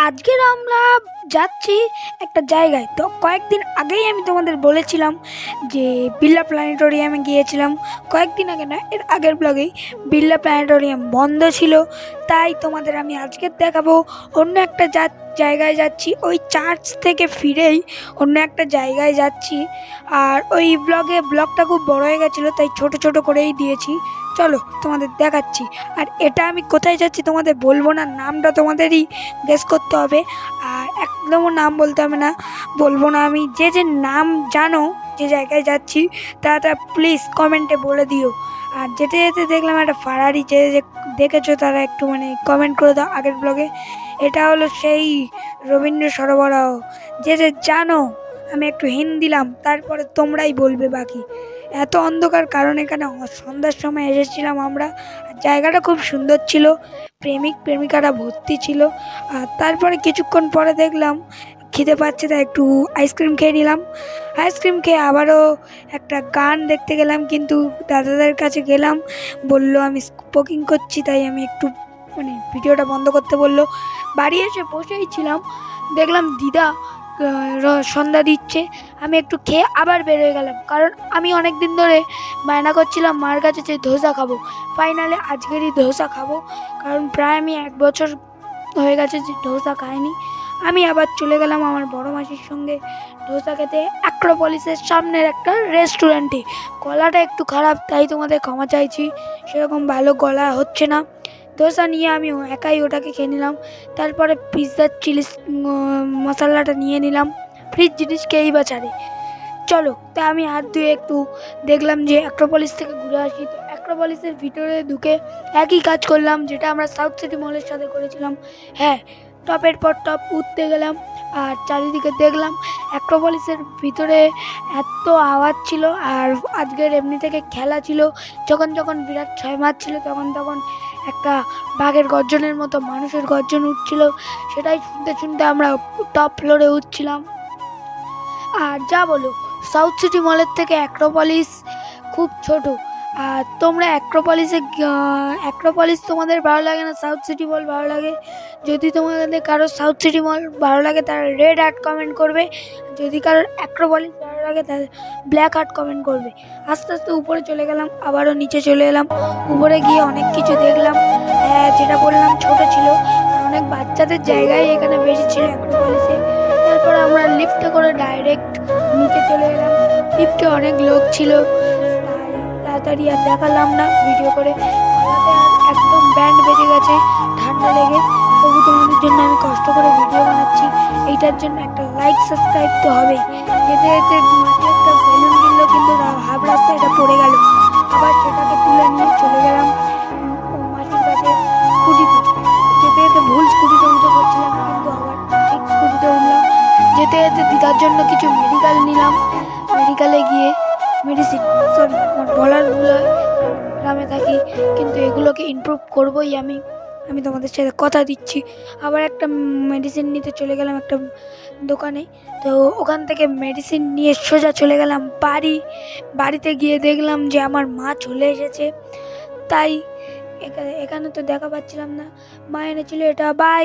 আজকের আমরা যাচ্ছি একটা জায়গায়। তো কয়েকদিন আগেই আমি তোমাদের বলেছিলাম যে বিড়লা প্ল্যানেটোরিয়ামে গিয়েছিলাম। কয়েকদিন আগে না, এর আগের ব্লগেই। বিড়লা প্ল্যানেটোরিয়াম বন্ধ ছিল, তাই তোমাদের আমি আজকে দেখাবো অন্য একটা জায়গায় যাচ্ছি। ওই চার্চ থেকে ফিরেই অন্য একটা জায়গায় যাচ্ছি। আর ওই ব্লগটা খুব বড় হয়ে গেছিলো, তাই ছোট ছোট করেই দিয়েছি। চলো তোমাদের দেখাচ্ছি। আর এটা আমি কোথায় যাচ্ছি তোমাদের বলবো না, নামটা তোমাদেরই গেস করতে হবে। আর একদমও নাম বলতে হবে না, বলবো না আমি। যে যে নাম জানো যে জায়গায় যাচ্ছি তারা প্লিজ কমেন্টে বলে দিও। আর যেতে যেতে দেখলাম একটা ফারারি, যে যে দেখেছো তারা একটু কমেন্ট করে দাও আগের ব্লগে। এটা হলো সেই রবীন্দ্র সরবরাহ। যে যে জানো, আমি একটু হিন্ট দিলাম, তারপরে তোমরাই বলবে বাকি। এত অন্ধকার, কারণ এখানে সন্ধ্যার সময় এসেছিলাম আমরা। আর জায়গাটা খুব সুন্দর ছিল, প্রেমিক প্রেমিকারা ভর্তি ছিল। আর তারপরে কিছুক্ষণ পরে দেখলাম খিদে পাচ্ছে, তাই একটু আইসক্রিম খেয়ে নিলাম। আইসক্রিম খেয়ে আবারও একটা গান দেখতে গেলাম, কিন্তু দাদাদের কাছে গেলাম, বললো আমি স্মোকিং করছি, তাই আমি একটু ভিডিওটা বন্ধ করতে বললো। বাড়ি এসে বসেই ছিলাম, দেখলাম দিদা সন্ধ্যা দিচ্ছে। আমি একটু খেয়ে আবার বেরোয় গেলাম, কারণ আমি অনেক দিন ধরে বায়না করছিলাম মার কাছে যে ধোসা খাবো। ফাইনালি আজকেরই ধোসা খাবো, কারণ প্রায় আমি 1 বছর হয়ে গেছে যে ধোসা খাইনি। আমি আবার চলে গেলাম আমার বড় মাসির সঙ্গে ধোসা খেতে অ্যাক্রোপলিসের সামনের একটা রেস্টুরেন্টে। গলাটা একটু খারাপ, তাই তোমাদের ক্ষমা চাইছি, সেরকম ভালো গলা হচ্ছে না। ধোসা নিয়ে আমি একাই ওটাকে খেয়ে নিলাম। তারপরে পিৎজার চিলি মশলাটা নিয়ে নিলাম। ফ্রিজ জিনিস খেয়েই বা ছাড়ে। চলো, তা আমি হাত ধুয়ে একটু দেখলাম যে অ্যাক্রোপলিস থেকে ঘুরে আসি। তো অ্যাক্রোপলিসের ভিতরে ঢুকে একই কাজ করলাম যেটা আমরা সাউথ সিটি মলের সাথে করেছিলাম। হ্যাঁ, টপের পর টপ উঠতে গেলাম আর চারিদিকে দেখলাম। অ্যাক্রোপলিসের ভিতরে এত আওয়াজ ছিল, আর আজকের এমনি থেকে খেলা ছিল। যখন যখন বিরাট 6 মারছিল, তখন তখন একটা বাঘের গর্জনের মতো মানুষের গর্জন উঠছিল। সেটাই শুনতে শুনতে আমরা টপ ফ্লোরে উঠছিলাম। আর যা বলো, সাউথ সিটি মলের থেকে অ্যাক্রোপলিস খুব ছোট। আর তোমরা অ্যাক্রোপলিস তোমাদের ভালো লাগে না, সাউথ সিটি মল ভালো লাগে? যদি তোমাদের কারো সাউথ সিটি মল ভালো লাগে তারা রেড হার্ট কমেন্ট করবে, যদি কারোর অ্যাক্রোপলিস ভালো লাগে তাহলে ব্ল্যাক হার্ট কমেন্ট করবে। আস্তে আস্তে উপরে চলে গেলাম, আবারও নিচে চলে এলাম। উপরে গিয়ে অনেক কিছু দেখলাম। হ্যাঁ, যেটা বললাম ছোট ছিল, আর অনেক বাচ্চাদের জায়গায় এখানে বেশি ছিল অ্যাক্রোপলিসে। তারপর আমরা লিফটে করে ডাইরেক্ট নিচে চলে এলাম। লিফটে অনেক লোক ছিল, তাই তাড়াতাড়ি আর দেখালাম না ভিডিও করে। গলাতে আর একদম ব্যান্ড বেজে গেছে ঠান্ডা লেগে। তবু তোমাদের জন্য আমি কষ্ট করে ভিডিও বানাচ্ছি, এইটার জন্য একটা লাইক সাবস্ক্রাইব তো হবেই। যেতে যেতে মাঝে একটা বেলুন কিনল, কিন্তু হাফ রাস্তায় এটা পড়ে গেল। আবার সেটাকে তুলে নিয়ে চলে গেলাম মাসির কাছে স্কুটিতে। যেতে যেতে ভুল স্কুটিতে উঠে পড়ছিলাম, কিন্তু আবার ঠিক স্কুটিতে উঠলাম। যেতে যেতে দিদার জন্য কিছু মেডিকেল নিলাম। মেডিকেলে গিয়ে মেডিসিন, সরি আমার বলার ভুল হয়, গ্রামে থাকি, কিন্তু এগুলোকে ইমপ্রুভ করবোই আমি। আমি তোমাদের সাথে কথা দিচ্ছি। আবার একটা মেডিসিন নিতে চলে গেলাম একটা দোকানে। তো ওখান থেকে মেডিসিন নিয়ে সোজা চলে গেলাম বাড়িতে গিয়ে দেখলাম যে আমার মা চলে এসেছে। তাই এখানে তো দেখা পাচ্ছিলাম না, মা এনেছিল এটা। বাই।